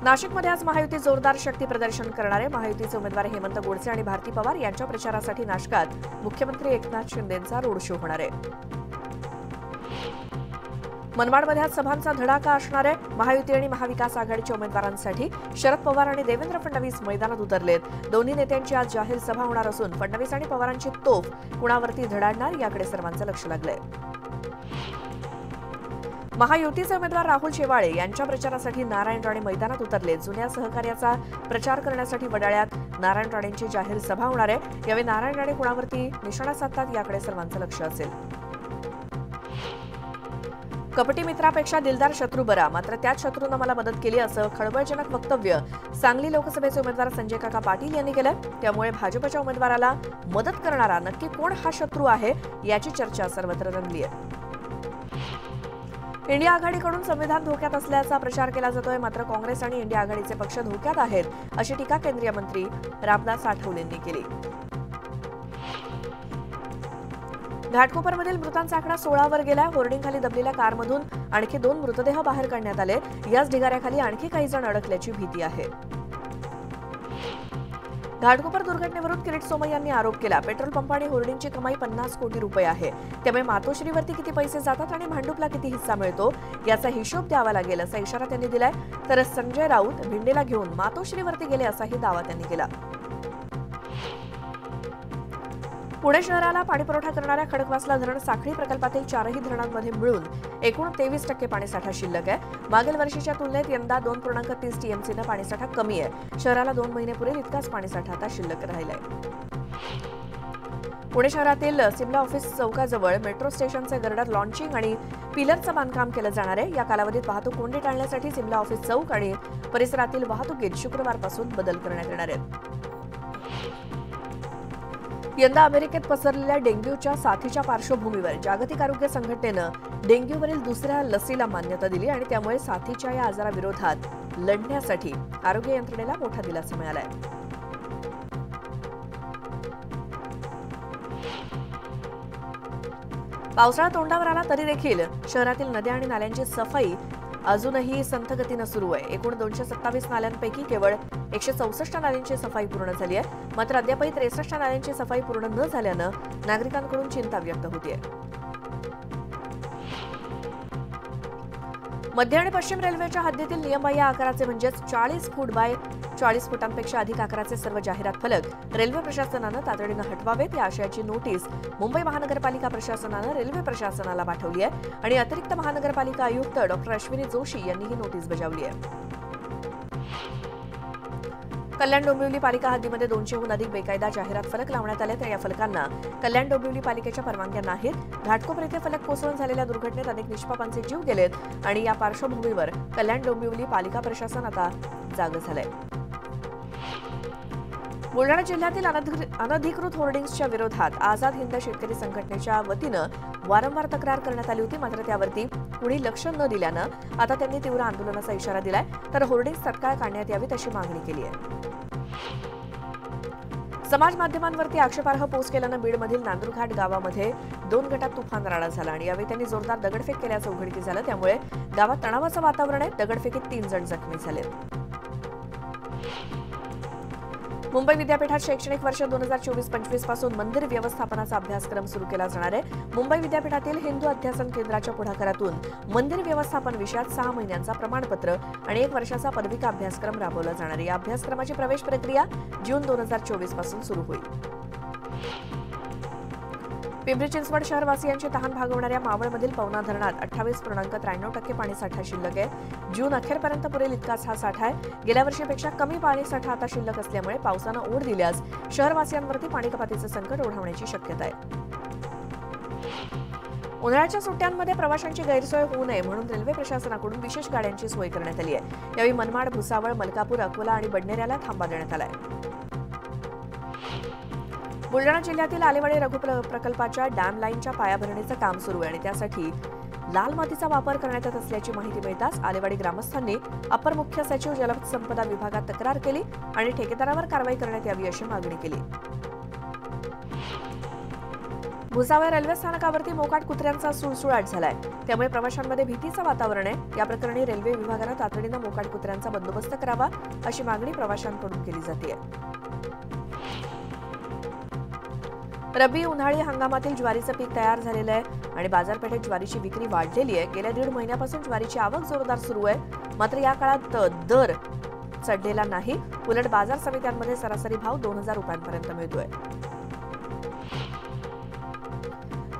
नाशिकमध्ये आज महायुती जोरदार शक्ती प्रदर्शन करणार आहे। महायुतीचे उमेदवार हेमंत गोडसे आणि भारती पवार यांच्या प्रचारासाठी नाशिकात मुख्यमंत्री एकनाथ शिंदेंचा रोड शो होणार आहे। मनमाडमध्ये आज सभांचा धडाका असणार आहे। महायुती आणि महाविकास आघाडीच्या उमेदवारांसाठी शरद पवार आणि देवेंद्र फडणवीस मैदानात उतरलेत। दोन्ही नेत्यांची आज जाहीर सभा होणार असून फडणवीस आणि पवारांची तोफ कुणावरती धडाडणार याकडे सर्वांचं लक्ष लागलंय। महायुतीचे उमेदवार राहुल शेवाळे यांच्या प्रचारासाठी नारायण राणे मैदानात उतरले। जुन्या सहकार्याचा प्रचार करण्यासाठी वडाळ्यात नारायण राणेंची जाहीर सभा होणार आहे। यावेळी नारायण राणे कुणावरती निशाणा साधतात याकडे सर्वांचं लक्ष असेल। कपटी मित्रापेक्षा दिलदार शत्रू बरा, मात्र त्याच शत्रूनं मला मदत केली असं खळबळजनक वक्तव्य सांगली लोकसभेचे उमेदवार संजय काका पाटील यांनी केलं। त्यामुळे भाजपच्या उमेदवाराला मदत करणारा नक्की कोण हा शत्रू आहे याची चर्चा सर्वत्र रंगली आहे। इंडिया आघाडीकडून संविधान धोक्यात असल्याचा प्रचार केला जातोय, मात्र काँग्रेस आणि इंडिया आघाडीचे पक्ष धोक्यात आहेत अशी टीका केंद्रीय मंत्री रामदास आठवले यांनी केली। घाटकोपरमधील मृतांचा आकडा 16 वर गेलाय। होर्डिंगखाली दबलेल्या कारमधून आणखी 2 मृतदेह बाहेर काढण्यात आले। याच ढिगाऱ्याखाली आणखी काही जण अडकल्याची भीती आहे। घाटकोपर दुर्घटनेवरून किरीट सोमय्या यांनी आरोप केला। पेट्रोल पंप आणि होर्डिंगची कमाई 50 कोटी रुपये आहे। त्यामुळे मातोश्रीवरती किती पैसे जातात आणि भांडुपला किती हिस्सा मिळतो याचा हिशोब द्यावा लागेल असा इशारा त्यांनी दिलाय। तर संजय राऊत भिंडेला घेऊन मातोश्रीवरती गेले असाही दावा त्यांनी केला। पुणे शहराला पाणीपुरवठा करणाऱ्या खडकवासला धरण साखळी प्रकल्पातील 4ही धरणांमध्ये मिळून एकूण 23% पाणीसाठा शिल्लक आहे। मागील वर्षीच्या तुलनेत यंदा 2.30 टीएमसीनं पाणीसाठा कमी आहे। शहराला 2 महिने पुरेल इतकाच पाणीसाठा आता शिल्लक राहिलाय। पुणे शहरातील सिमला ऑफिस चौकाजवळ मेट्रो स्टेशनचे गर्डर लॉन्चिंग आणि पिलरचं बांधकाम केलं जाणार आहे। या कालावधीत वाहतूक कोंडी टाळण्यासाठी सिमला ऑफिस चौक आणि परिसरातील वाहतुकीत शुक्रवारपासून बदल करण्यात येणार आहेत। यंदा अमेरिकेत पसरलेल्या डेंग्यूच्या साथीच्या पार्श्वभूमीवर जागतिक आरोग्य संघटनेनं डेंग्यूवरील दुसऱ्या लसीला मान्यता दिली आणि त्यामुळे साथीच्या या आजाराविरोधात लढण्यासाठी आरोग्य यंत्रणेला मोठा दिलासा मिळालाय। पावसाळा तोंडावर आला तरी देखील शहरातील नद्या आणि नाल्यांची सफाई अजूनही संथ गतीनं सुरू आहे। एकूण 227 नाल्यांपैकी केवळ 164 नाल्यांची सफाई पूर्ण झाली आहे। मात्र अद्यापही 63 नाल्यांची सफाई पूर्ण न झाल्यानं नागरिकांकडून चिंता व्यक्त होतीये। मध्य आणि पश्चिम रेल्वेच्या हद्दीतील नियमबाह्य आकाराचे म्हणजेच 40 फूट बाय 40 फुटांपेक्षा अधिक आकाराचे सर्व जाहिरात फलक रेल्वे प्रशासनानं तातडीनं हटवावेत या आशयाची नोटीस मुंबई महानगरपालिका प्रशासनानं रेल्वे प्रशासनाला पाठवली आहे आणि अतिरिक्त महानगरपालिका आयुक्त डॉ. अश्विनी जोशी यांनी ही नोटीस बजावली आहे। कल्याण डोंबिवली पालिका हद्दीमध्ये 200हून अधिक बेकायदा जाहिरात फलक लावण्यात आले, तर या फलकांना कल्याण डोंबिवली पालिकेच्या परवानग्या नाहीत। घाटकोपर येथे फलक कोसळून झालेल्या दुर्घटनेत अनेक निष्पापांचे जीव गेलेत आणि या पार्श्वभूमीवर कल्याण डोंबिवली पालिका प्रशासन आता जागं झालंय। बुलढाणा जिल्ह्यातील अनधिकृत होर्डिंग्सच्या विरोधात आझाद हिंद शेतकरी संघटनेच्या वतीनं वारंवार तक्रार करण्यात आली होती, मात्र त्यावरती कुणी लक्ष न दिल्यानं आता त्यांनी तीव्र आंदोलनाचा इशारा दिलाय, तर होर्डिंग्स तत्काळ काढण्यात यावीत अशी मागणी केली आहे। समाज माध्यमांवरती आक्षेपार्ह पोस्ट केल्यानं बीडमधील नांदुरघाट गावामध्ये 2 गटात तुफान राडा झाला आणि यावेळी त्यांनी जोरदार दगडफेक केल्याचं उघडकीस झालं। त्यामुळे गावात तणावाचं वातावरण आहे। दगडफेकीत 3 जण जखमी झाले। मुंबई विद्यापीठात शैक्षणिक वर्ष 2024-25 पासून मंदिर व्यवस्थापनाचा अभ्यासक्रम सुरू केला जाणार आहे। मुंबई विद्यापीठातील हिंदू अध्यासन केंद्राच्या पुढाकारातून मंदिर व्यवस्थापन विषयात 6 महिन्यांचा प्रमाणपत्र आणि 1 वर्षाचा पदविका अभ्यासक्रम राबवला जाणार आहे। या अभ्यासक्रमाची प्रवेश प्रक्रिया जून 2024 पासून सुरू होईल। पिंपरी चिंचवड शहरवासियांची तहान भागवणाऱ्या मावळमधील पवना धरणात 28.93% पाणीसाठा शिल्लक आहे। जून अखेरपर्यंत पुरेल इतकाच हा साठा आहे। गेल्या वर्षीपेक्षा कमी पाणीसाठा आता शिल्लक असल्यामुळे पावसानं ओढ दिल्यास शहरवासियांवरती पाणी कपातीचं संकट ओढवण्याची शक्यता आहे। उन्हाळ्याच्या सुट्ट्यांमध्ये प्रवाशांची गैरसोय होऊ नये म्हणून रेल्वे प्रशासनाकडून विशेष गाड्यांची सोय करण्यात आली आहे। यावेळी मनमाड, भुसावळ, मलकापूर, अकोला आणि बडनेऱ्याला थांबा देण्यात आलाय। बुलढाणा जिल्ह्यातील आलेवाडी रघु प्रकल्पाच्या डॅम लाईनच्या पायाभरणीचं काम सुरू आहे आणि त्यासाठी लाल मातीचा वापर करण्यात येत असल्याची माहिती मिळताच आलेवाडी ग्रामस्थांनी अपर मुख्य सचिव जलसंपदा विभागात तक्रार केली आणि ठेकेदारावर कारवाई करण्यात यावी अशी मागणी केली। भुसावळ रेल्वे स्थानकावरती मोकाट कुत्र्यांचा सुळसुळाट झालाय, त्यामुळे प्रवाशांमध्ये भीतीचं वातावरण आहे। या प्रकरणी रेल्वे विभागानं तातडीनं मोकाट कुत्र्यांचा बंदोबस्त करावा अशी मागणी प्रवाशांकडून केली जाते। रब्बी उन्हाळी हंगामातील ज्वारीचं पीक तयार झालेलं आहे आणि बाजारपेठेत ज्वारीची विक्री वाढलेली आहे। गेल्या 1.5 महिन्यापासून ज्वारीची आवक जोरदार सुरू आहे, मात्र या काळात दर चढलेला नाही। उलट बाजार समित्यांमध्ये सरासरी भाव 2000 रुपयांपर्यंत मिळतोय।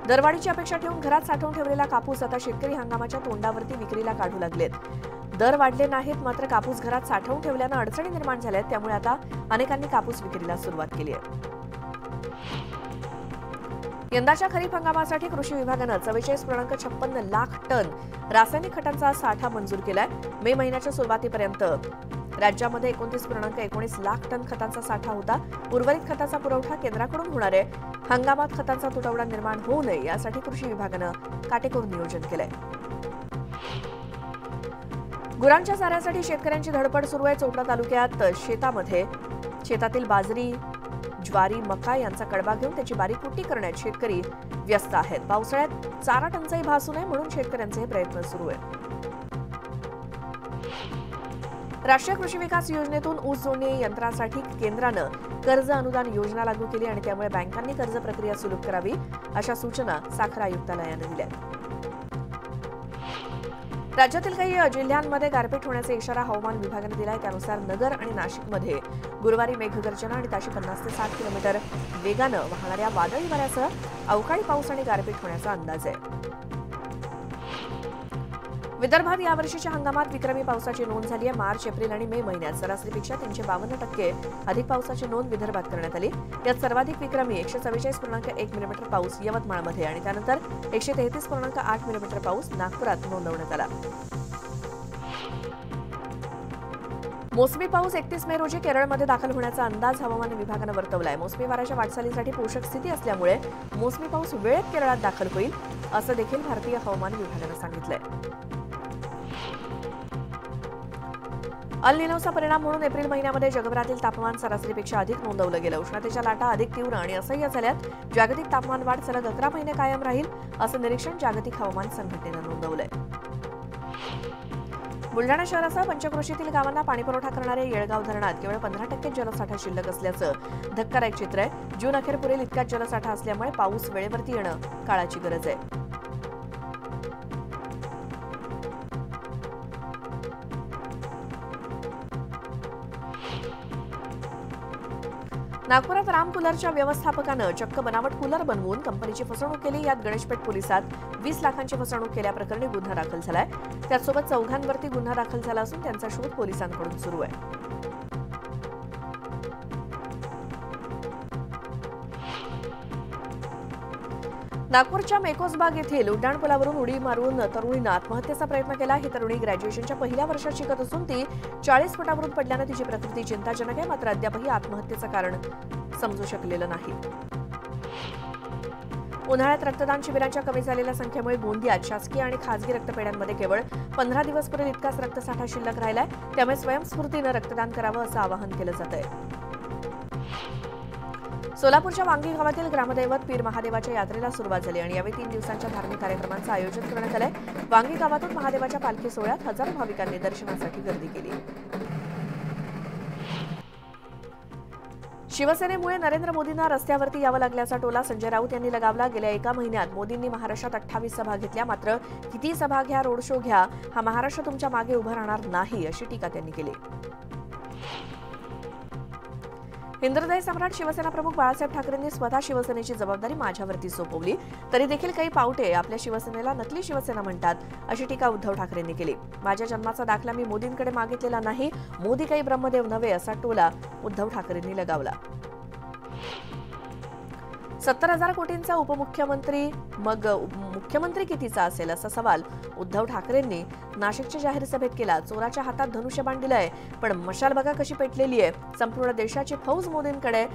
दरवाढीची अपेक्षा ठेवून घरात साठवून ठेवलेला कापूस आता शेतकरी हंगामाच्या तोंडावरती विक्रीला काढू लागलेत। दर वाढले नाहीत, मात्र कापूस घरात साठवून ठेवल्यानं अडचणी निर्माण झाल्यात, त्यामुळे आता अनेकांनी कापूस विक्रीला सुरुवात केली आहे। यंदाच्या खरीप हंगामासाठी कृषी विभागानं 44.56 लाख टन रासायनिक खतांचा साठा मंजूर केलाय। मे महिन्याच्या सुरुवातीपर्यंत राज्यामध्ये 29.19 लाख टन खतांचा साठा होता। उर्वरित खताचा पुरवठा केंद्राकडून होणार आहे। हंगामात खतांचा तुटवडा निर्माण होऊ नये यासाठी कृषी विभागानं काटेकोर नियोजन केलंय। गुरांच्या चाऱ्यासाठी शेतकऱ्यांची धडपड सुरू आहे। चोपडा तालुक्यात शेतातील बाजरी, ज्वारी, मका यांचा कडबा घेऊन त्याची बारीक कुट्टी करण्यात शेतकरी व्यस्त आहेत। पावसाळ्यात चारा टंचाई भासू नये म्हणून शेतकऱ्यांचे हे प्रयत्न सुरू आहेत। राष्ट्रीय कृषी विकास योजनेतून ऊस जोडणी यंत्रासाठी केंद्रानं कर्ज अनुदान योजना लागू केली आणि त्यामुळे बँकांनी कर्ज प्रक्रिया सुलभ करावी अशा सूचना साखर आयुक्तालयानं दिल्या। राज्यातील काही जिल्ह्यांमध्ये गारपीट होण्याचा इशारा हवामान विभागाने दिलाय। त्यानुसार नगर आणि नाशिकमध्ये गुरुवारी मेघगर्जना आणि ताशी 50 ते 60 किलोमीटर वेगानं वाहणाऱ्या वादळी वाऱ्यासह अवकाळी पाऊस आणि गारपीट होण्याचा अंदाज आहे। विदर्भात यावर्षीच्या हंगामात विक्रमी पावसाची नोंद झाली आहे। मार्च, एप्रिल आणि मे महिन्यात सरासरीपेक्षा 352% अधिक पावसाची नोंद विदर्भात करण्यात आली। यात सर्वाधिक विक्रमी 144.1 मिलीमीटर पाऊस यवतमाळमध्ये आणि त्यानंतर 133.8 मिलीमीटर पाऊस नागपुरात नोंदवण्यात आला। मोसमी पाऊस 31 मे रोजी केरळमध्ये दाखल होण्याचा अंदाज हवामान विभागानं वर्तवलाय। मोसमी वाऱ्याच्या वाटचालीसाठी पोषक स्थिती असल्यामुळे मोसमी पाऊस वेळेत केरळात दाखल होईल असं देखील भारतीय हवामान विभागानं सांगितलंय। अल निनोचा परिणाम म्हणून एप्रिल महिन्यामध्ये जगभरातील तापमान सरासरीपेक्षा अधिक नोंदवलं गेलं। उष्णतेच्या लाटा अधिक तीव्र आणि असह्य झाल्यात। जागतिक तापमान वाढ सलग 11 महिने कायम राहील असं निरीक्षण जागतिक हवामान संघटनेनं नोंदवलंय। बुलढाणा शहरासह पंचक्रोशीतील गावांना पाणीपुरवठा करणाऱ्या येळगाव धरणात केवळ 15% जलसाठा शिल्लक असल्याचं धक्कादायक चित्र आहे। जून अखेर पुरेल इतकाच जलसाठा असल्यामुळे पाऊस वेळेवरती येणं काळाची गरज आहे। नागपुरात राम कूलरच्या व्यवस्थापकानं चक्क बनावट कूलर बनवून कंपनीची फसवणूक केली। यात गणेशपेठ पोलिसात 20 लाखांची फसवणूक केल्याप्रकरणी गुन्हा दाखल झालाय। त्यासोबत चौघांवरती गुन्हा दाखल झाला असून त्यांचा शोध पोलिसांकडून सुरू आहे। नागपूरच्या मेकोसबाग येथील उड्डाणपुलावरून उडी मारून तरुणीनं आत्महत्येचा प्रयत्न केला। ही तरुणी ग्रॅज्युएशनच्या पहिल्या वर्षात शिकत असून ती 40 फुटावरून पडल्यानं तिची प्रकृती चिंताजनक आहे, मात्र अद्यापही आत्महत्येचं कारण समजू शकलेलं नाही। उन्हाळ्यात रक्तदान शिबिरांच्या कमी झालेल्या संख्येमुळे गोंदियात शासकीय आणि खासगी रक्तपेढ्यांमध्ये केवळ 15 दिवस पुरेल इतकाच रक्तसाठा शिल्लक राहिलाय। त्यामुळे स्वयंस्फूर्तीनं रक्तदान करावं असं आवाहन केलं जात आहे। सोलापूरच्या वांगी गावातील ग्रामदैवत पीर महादेवाच्या यात्रेला सुरुवात झाली आणि यावेळी 3 दिवसांच्या धार्मिक कार्यक्रमांचं आयोजन करण्यात आलंय। वांगी गावातून महादेवाच्या पालखी सोहळ्यात हजारो भाविकांनी दर्शनासाठी गर्दी केली। शिवसेनेमुळे नरेंद्र मोदींना रस्त्यावरती यावं लागल्याचा टोला संजय राऊत यांनी लगावला। गेल्या 1 महिन्यात मोदींनी महाराष्ट्रात 28 सभा घेतल्या, मात्र किती सभा घ्या, रोड शो घ्या, हा महाराष्ट्र तुमच्या मागे उभा राहणार नाही अशी टीका त्यांनी केली। हिंदुहृदय सम्राट शिवसेना प्रमुख बाळासाहेब ठाकरेंनी स्वतः शिवसेनेची जबाबदारी माझ्यावरती सोपवली, तरी देखील काही पावटे आपल्या शिवसेनेला नकली शिवसेना म्हणतात अशी टीका उद्धव ठाकरेंनी केली। माझ्या जन्माचा दाखला मी मोदींकडे मागितलेला नाही, मोदी काही ब्रह्मदेव नव्हे असा टोला उद्धव ठाकरेंनी लगावला। 70,000 कोटींचा उपमुख्यमंत्री, मग मुख्यमंत्री कितीचा असेल असा सवाल उद्धव ठाकरेंनी नाशिकच्या जाहीर सभेत केला। चोराच्या हातात धनुष्यबाण दिलंय, पण मशाल बघा कशी पेटलेली आहे। संपूर्ण देशाची फौज मोदींकडे,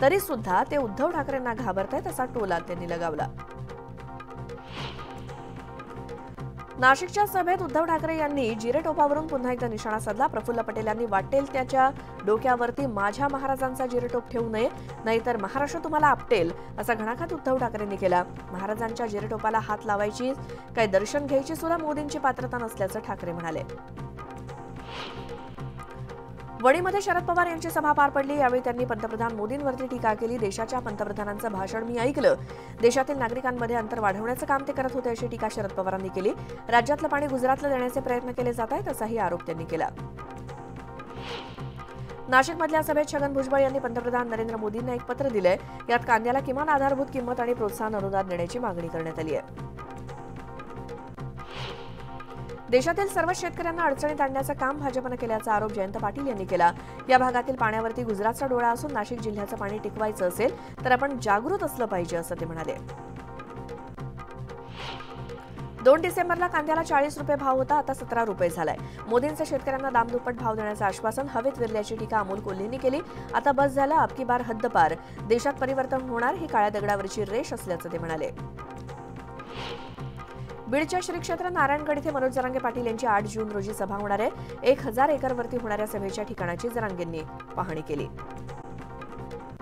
तरी सुद्धा ते उद्धव ठाकरेंना घाबरतायत असा टोला त्यांनी लगावला। नाशिकच्या सभेत उद्धव ठाकरे यांनी जिरेटोपावरून पुन्हा एकदा निशाणा साधला. प्रफुल्ल पटेल यांनी वाटेल त्याच्या डोक्यावरती माझ्या महाराजांचा जिरेटोप ठेवू नये, नाहीतर महाराष्ट्र तुम्हाला आपटेल, असा घणाघात उद्धव ठाकरेंनी केला. महाराजांच्या जिरेटोपाला हात लावायची, काय दर्शन घ्यायची सुद्धा मोदींची पात्रता नसल्याचं ठाकरे म्हणाले. वणीमध्ये शरद पवार यांची सभा पार पडली. यावेळी त्यांनी पंतप्रधान मोदींवरती टीका केली. देशाच्या पंतप्रधानांचं भाषण मी ऐकलं. देशातील नागरिकांमध्ये अंतर वाढवण्याचं काम ते करत होते, अशी टीका शरद पवारांनी केली. राज्यातलं पाणी गुजरातला देण्याचे प्रयत्न केले जात आहेत, असाही आरोप त्यांनी केला. नाशिकमधल्या सभेत छगन भुजबळ यांनी पंतप्रधान नरेंद्र मोदींना एक पत्र दिलंय. यात कांद्याला किमान आधारभूत किंमत आणि प्रोत्साहन अनुदान देण्याची मागणी करण्यात आली आहे. देशातील सर्व शेतकऱ्यांना अडचणीत आणण्याचं काम भाजपनं केल्याचा आरोप जयंत पाटील यांनी केला. या भागातील पाण्यावरती गुजरातचा डोळा असून नाशिक जिल्ह्याचं पाणी टिकवायचं असेल तर आपण जागृत असलं पाहिजे, असं ते म्हणाले. 2 डिसेंबरला कांद्याला 40 रुपये भाव होता, आता 17 रुपये झालाय. मोदींचं शेतकऱ्यांना दामदुप्पट भाव देण्याचं आश्वासन हवेत विरल्याची टीका अमोल कोल्हेंनी केली. आता बस झालं, अबकी बार हद्दपार. देशात परिवर्तन होणार, ही काळ्या दगडावरची रेष असल्याचं ते म्हणाले. बीडच्या श्री क्षेत्र नारायणगड इथे मनोज जरांगे पाटील यांची 8 जून रोजी सभा होणार आहे. 1000 एकरवरती होणाऱ्या सभेच्या ठिकाणाची जरांगेंनी पाहणी केली.